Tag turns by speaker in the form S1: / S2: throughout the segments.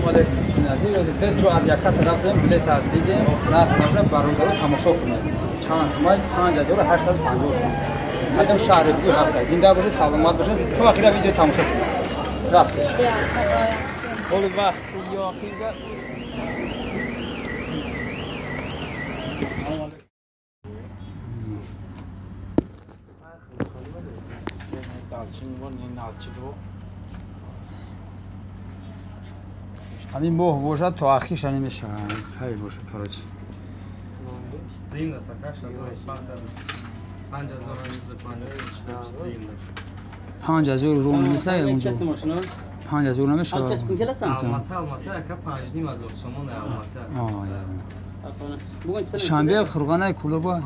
S1: علیکم عزیز تو از یک کس رفتم بلیط دیدیم رفتم برادر رو تماشا کنم چانس مال 5850 قدم شهر بو هست زنده باشه سلامت باشه تو اخیرا ویدیو تماشا کنم رفتم اول وقت یا خیزه همین ماه باشد تا آخرش نمیشه خیلی باشه کاراچی پنج هزار رو نمیشه اونجا 5000 نمیشه
S2: البته که
S1: شنبه خرگانه کلو با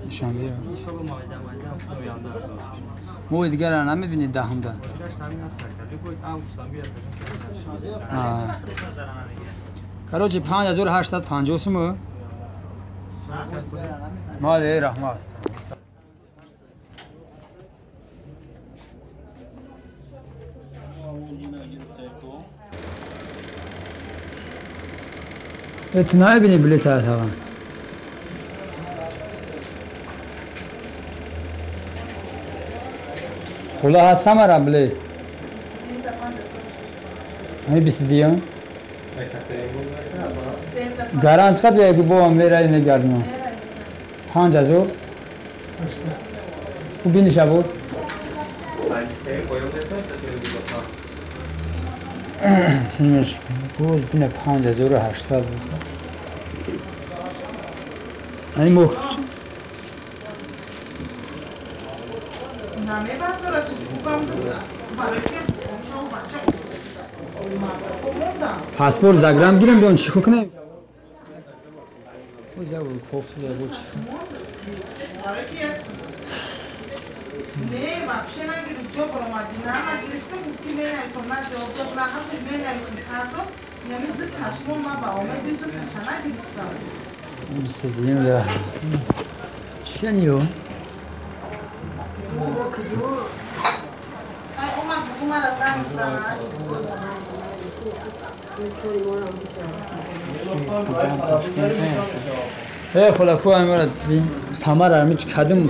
S1: شنبه مو دیگر نمیبینید دهم ده کاراچی 5850 سوم مال رحمت اتنای بینی بلیت هست ها خلا هستم را بلیت همی 22 گرانس کد یکی با میره نگردم 5000 او بینی شبود سنش بود بینه 5800 بود این مو پاسپورت زاگرام گیرم بیان چیکو کنه او زاو کوفت بود
S3: نه واپس نگیرید جو برام نه نگیرید گفتی نه نمی‌سوم نه جواب داد نه هم نه نمی‌سیم کارتو نمی‌دید تشمون ما با اون بیشتر تشنه گرفتم
S1: بیستیم لا چنیو
S3: ای اومد بگو مرا زنگ
S1: ای خلا کو امرا سامار ارمیچ کدم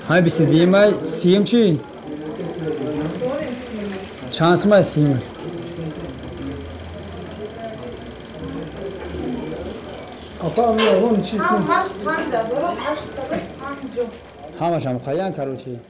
S1: های 22 مای سیم چی چانس مای سیم
S4: آقا اون چیز
S3: هم همش 5000
S1: همش هم خیان کارو چی